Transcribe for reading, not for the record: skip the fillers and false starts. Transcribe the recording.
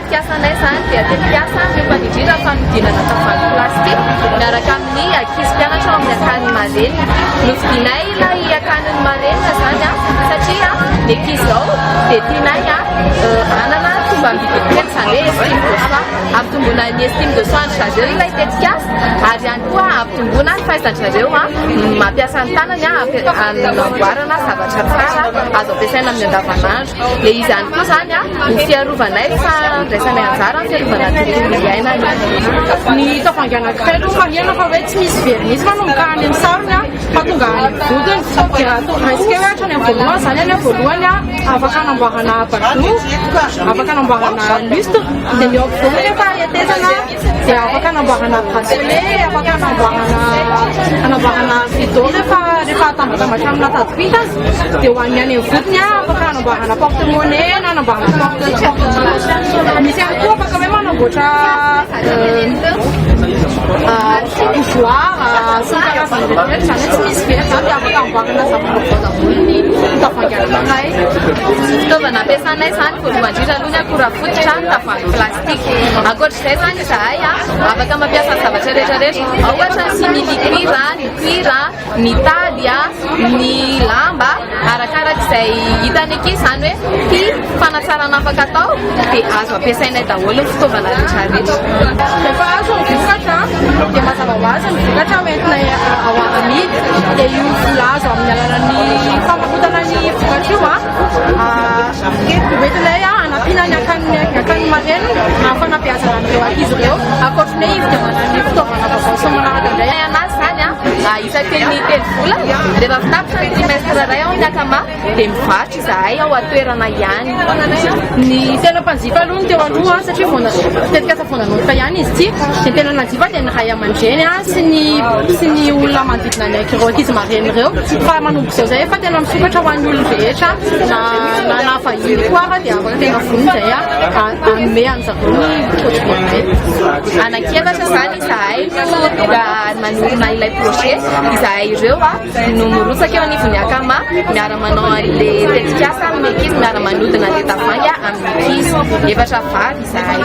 tetik'asanay zany dia tetik'asa mifandindrindra fanodinana tavoahangy plastika miaraka amin'ny ankizy mpianatra amin'ny akaniny marenina. Novidinay ilay akaniny marenina zany satria ny ankizy zao dia tianay hanana tombam-bidikely zany hoe estime de soi, ampitomboana ny estime de soi zareo ilay tetik'asa ary ihany koa ampitomboana ny fahaizan-jareo mampiasa ny tanany hanamboarana zavatra tsara azo ampiasaina amin'ny andavanandro. Dia izy ihany koa zany ho fiarovanay fa ndraisanay anjara ny fiarovana tontolo iainana. Ny tavoahangy anankiray aloha marihana fa hoe tsy misy vernisy fa nomboka any amin'ny sarony fa tonga any amin'ny vodiny dia raisika hoe hatrany amin'ny voalohany zany any voalohany afaka hanamboarana badro, afaka hanamboarana lustre, dia ny eo ampovoany rehefa hetezana dia afaka hanamboarana bracelet, afaka hanamboarana rideau rehefa atambatambatra amina tadipita. Dia ho an'ny any amin'ny vodiny afaka hanamboarana porte-monnaie na hanamboarana porte-monnaie. Misy ihany koa afaka hoe manamboatra bougeoir sy ny karazany rehetrarehetra zany tsy misy vera zany dia afaka hanamboarana zavatra ny tavoahangy anankiray. Fitaovana ampiasanay zany voalohany indrindra aloha ny akora fototra ny tavoahangy plastika. Ankoatr'izay zany izahay afaka mampiasa zavatra rehetrarehetra ohatra ny simili-cuir, ny cuir, ny tady, ny lamba arakarak'izay hitany ankizy zany hoe ty fanatsarana afaka atao dia azo ampiasainay daholo ny fitaovana rehetrarehetra. Rehefa azo ny vokatra dia mazava ho azy ny vokatra hoentinay ao amidy dia io vola azo amin'ny alalan'ny famarotana ny vokatra io hoentinay hanampiana ny akaniny marenina na fanabeazana amin'ireo ankizy ireo ankoatrin'ny hoe hividianana ny fitaovana vaovao sy manaraka indray anazy zany isan-telo vola rehefa fitapitra ny trimestre iray ao ny akama dia mivarotra izahay ao atoerana ihany. Ny tena mpanjifa aloha ny teo aloha satria tetik'asa vao nanomboka ihany izy ity dia tena nanjifa dia ny ray aman-dreny sy ny olona manodidina ny ireo ankizy marenina ireo fa manomboka izao zay efa tena misokatra ho an'ny olon-drehetra na vahiny koa dia afaka tena voniny zay hanome an'zareo ny produit. Anakiefatra zany izahay manorina ilay projet izahay ireo no mirotsaka eo anivon'ny akama miara-manao an'ilay tetik'asa amin'ny ankizy miara-manodina ilay tavoahangy amin'ny ankizy efatra vavy izahay.